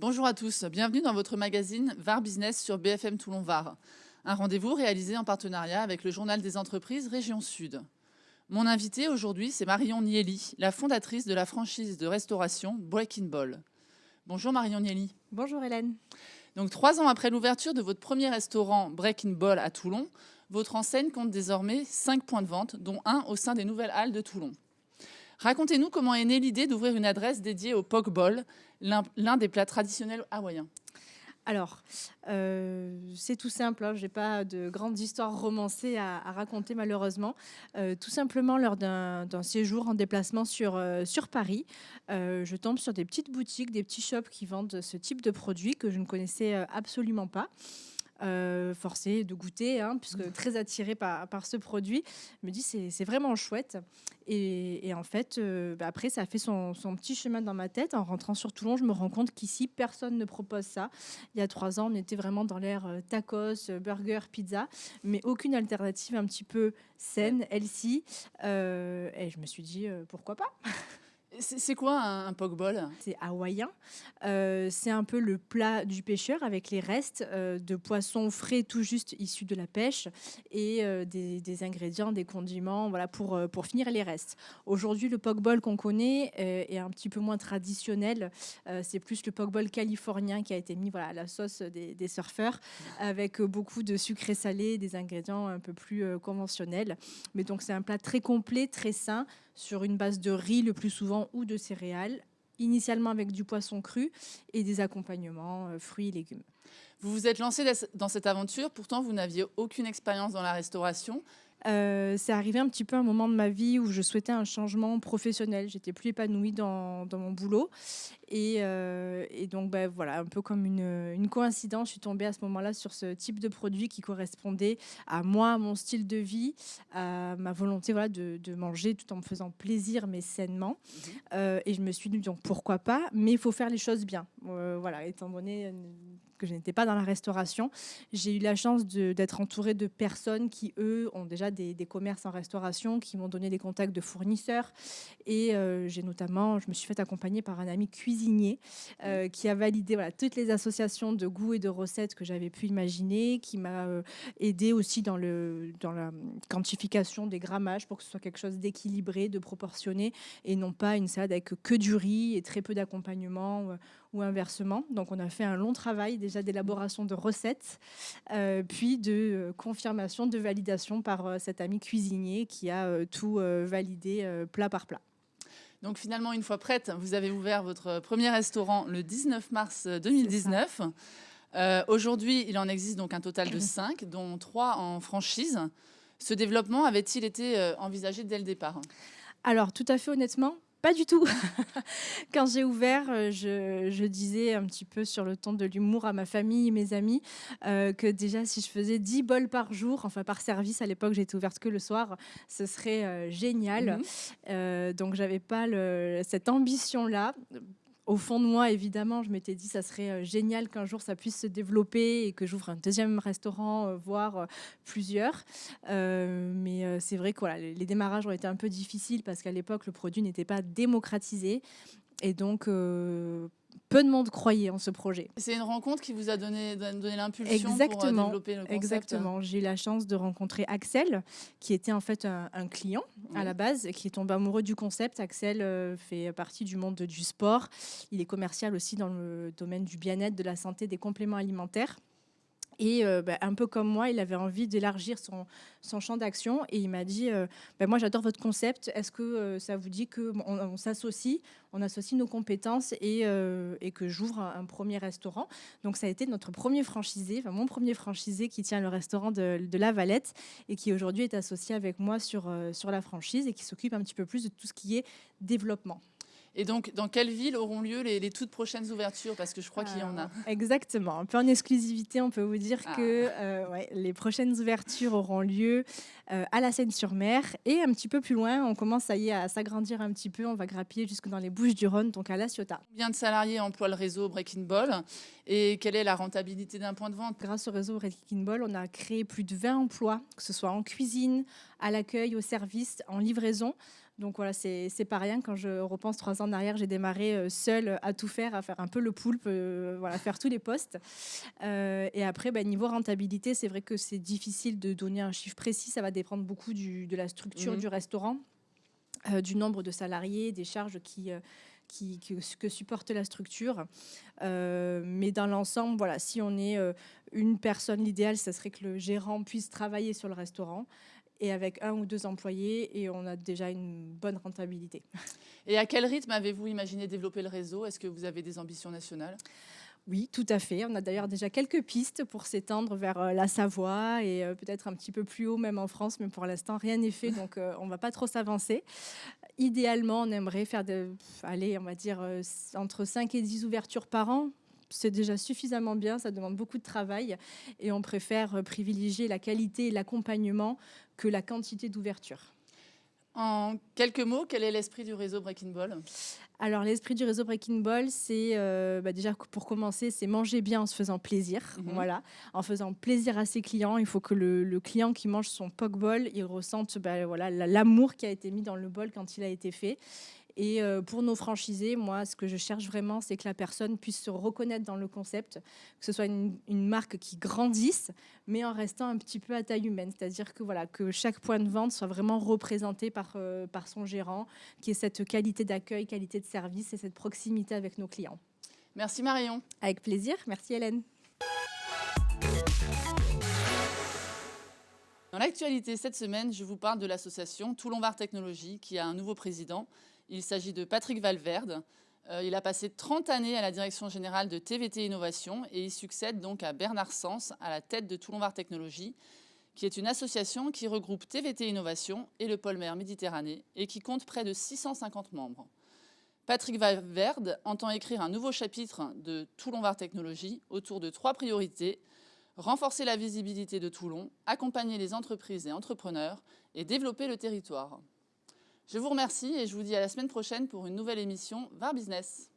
Bonjour à tous, bienvenue dans votre magazine VAR Business sur BFM Toulon Var. Un rendez-vous réalisé en partenariat avec le Journal des entreprises Région Sud. Mon invitée aujourd'hui, c'est Marion Nieli, la fondatrice de la franchise de restauration Breaking Ball. Bonjour Marion Nieli. Bonjour Hélène. Donc 3 ans après l'ouverture de votre premier restaurant Breaking Ball à Toulon, votre enseigne compte désormais 5 points de vente, dont un au sein des nouvelles halles de Toulon. Racontez-nous comment est née l'idée d'ouvrir une adresse dédiée au poke bowl, l'un des plats traditionnels hawaïens. Alors, c'est tout simple, hein, je n'ai pas de grandes histoires romancées à raconter malheureusement. Tout simplement, lors d'un séjour en déplacement sur Paris, je tombe sur des petites boutiques, des petits shops qui vendent ce type de produits que je ne connaissais absolument pas. Forcée de goûter, hein, puisque très attirée par ce produit. Je me dis c'est vraiment chouette. Et en fait, après, ça a fait son petit chemin dans ma tête. En rentrant sur Toulon, je me rends compte qu'ici, personne ne propose ça. Il y a 3 ans, on était vraiment dans l'ère tacos, burger, pizza, mais aucune alternative un petit peu saine, healthy. Et je me suis dit, pourquoi pas. C'est quoi un poke bowl? C'est hawaïen. C'est un peu le plat du pêcheur avec les restes de poissons frais tout juste issus de la pêche et des ingrédients, des condiments, voilà, pour finir les restes. Aujourd'hui, le poke bowl qu'on connaît est un petit peu moins traditionnel. C'est plus le poke bowl californien qui a été mis, voilà, à la sauce des surfeurs avec beaucoup de sucré salé, des ingrédients un peu plus conventionnels. Mais donc, c'est un plat très complet, très sain, sur une base de riz le plus souvent ou de céréales, initialement avec du poisson cru et des accompagnements fruits et légumes. Vous vous êtes lancé dans cette aventure, pourtant vous n'aviez aucune expérience dans la restauration. C'est arrivé un petit peu un moment de ma vie où je souhaitais un changement professionnel. J'étais plus épanouie dans mon boulot. Et donc, voilà, un peu comme une coïncidence, je suis tombée à ce moment-là sur ce type de produit qui correspondait à moi, à mon style de vie, à ma volonté, voilà, de manger tout en me faisant plaisir, mais sainement. Et je me suis dit, donc pourquoi pas, mais il faut faire les choses bien. Voilà, étant donné que je n'étais pas dans la restauration, j'ai eu la chance d'être entourée de personnes qui, eux, ont déjà des commerces en restauration, qui m'ont donné des contacts de fournisseurs. Et je me suis fait accompagner par un ami cuisinier qui a validé, voilà, toutes les associations de goûts et de recettes que j'avais pu imaginer, qui m'a aidé aussi dans la quantification des grammages pour que ce soit quelque chose d'équilibré, de proportionné, et non pas une salade avec que du riz et très peu d'accompagnement ou inversement. Donc on a fait un long travail déjà d'élaboration de recettes, puis de confirmation, de validation par cet ami cuisinier qui a tout validé plat par plat. Donc finalement, une fois prête, vous avez ouvert votre premier restaurant le 19 mars 2019. Aujourd'hui, il en existe donc un total de 5, dont 3 en franchise. Ce développement avait-il été envisagé dès le départ? Alors, tout à fait honnêtement, pas du tout. Quand j'ai ouvert, je disais un petit peu sur le ton de l'humour à ma famille et mes amis que déjà, si je faisais 10 bols par jour, enfin par service, à l'époque, j'étais ouverte que le soir, ce serait génial. Donc, j'avais pas cette ambition-là. Au fond de moi, évidemment, je m'étais dit ça serait génial qu'un jour ça puisse se développer et que j'ouvre un deuxième restaurant, voire plusieurs. Mais c'est vrai que voilà, les démarrages ont été un peu difficiles parce qu'à l'époque, le produit n'était pas démocratisé. Et donc, peu de monde croyait en ce projet. C'est une rencontre qui vous a donné l'impulsion pour Exactement, développer le concept? exactement. J'ai eu la chance de rencontrer Axel, qui était en fait un client à la base, qui est tombé amoureux du concept. Axel fait partie du monde du sport. Il est commercial aussi dans le domaine du bien-être, de la santé, des compléments alimentaires. Et un peu comme moi, il avait envie d'élargir son champ d'action. Et il m'a dit, moi j'adore votre concept. Est-ce que ça vous dit qu'on s'associe, on associe nos compétences et que j'ouvre un premier restaurant. Donc ça a été notre premier franchisé, enfin mon premier franchisé qui tient le restaurant de La Valette et qui aujourd'hui est associé avec moi sur la franchise et qui s'occupe un petit peu plus de tout ce qui est développement. Et donc, dans quelle ville auront lieu les toutes prochaines ouvertures? Parce que je crois qu'il y en a. Exactement. Un peu en exclusivité, on peut vous dire que les prochaines ouvertures auront lieu à la Seine-sur-Mer et un petit peu plus loin. On commence, ça y est, à s'agrandir un petit peu. On va grappiller jusque dans les Bouches-du-Rhône, donc à La Ciotat. Combien de salariés emploie le réseau Breaking Ball et quelle est la rentabilité d'un point de vente? Grâce au réseau Breaking Ball, on a créé plus de 20 emplois, que ce soit en cuisine, à l'accueil, au service, en livraison. Donc voilà, c'est pas rien. Quand je repense 3 ans en arrière, j'ai démarré seule à tout faire, à faire un peu le poulpe, voilà, faire tous les postes. Et après, niveau rentabilité, c'est vrai que c'est difficile de donner un chiffre précis. Ça va dépendre beaucoup de la structure Mhm. du restaurant, du nombre de salariés, des charges que supporte la structure. Mais dans l'ensemble, voilà, si on est une personne, l'idéal, ça serait que le gérant puisse travailler sur le restaurant et avec 1 ou 2 employés, et on a déjà une bonne rentabilité. Et à quel rythme avez-vous imaginé développer le réseau? Est-ce que vous avez des ambitions nationales? Oui, tout à fait. On a d'ailleurs déjà quelques pistes pour s'étendre vers la Savoie et peut-être un petit peu plus haut, même en France, mais pour l'instant, rien n'est fait, donc on ne va pas trop s'avancer. Idéalement, on aimerait faire allez, on va dire entre 5 et 10 ouvertures par an. C'est déjà suffisamment bien, ça demande beaucoup de travail et on préfère privilégier la qualité et l'accompagnement que la quantité d'ouvertures. En quelques mots, quel est l'esprit du réseau Breaking Ball? Alors, l'esprit du réseau Breaking Ball, c'est déjà pour commencer, c'est manger bien en se faisant plaisir. Mhm. Voilà, en faisant plaisir à ses clients. Il faut que le client qui mange son poke ball, il ressente voilà, l'amour qui a été mis dans le bol quand il a été fait. Et pour nos franchisés, moi, ce que je cherche vraiment, c'est que la personne puisse se reconnaître dans le concept, que ce soit une marque qui grandisse, mais en restant un petit peu à taille humaine. C'est-à-dire que, voilà, que chaque point de vente soit vraiment représenté par son gérant, qui ait cette qualité d'accueil, qualité de service et cette proximité avec nos clients. Merci Marion. Avec plaisir. Merci Hélène. Dans l'actualité cette semaine, je vous parle de l'association Toulon Var Technologies qui a un nouveau président. Il s'agit de Patrick Valverde. Il a passé 30 années à la direction générale de TVT Innovation et il succède donc à Bernard Sens à la tête de Toulon Var Technologies, qui est une association qui regroupe TVT Innovation et le pôle mer Méditerranée et qui compte près de 650 membres. Patrick Valverde entend écrire un nouveau chapitre de Toulon Var Technologies autour de 3 priorités: renforcer la visibilité de Toulon, accompagner les entreprises et entrepreneurs et développer le territoire. Je vous remercie et je vous dis à la semaine prochaine pour une nouvelle émission VAR Business.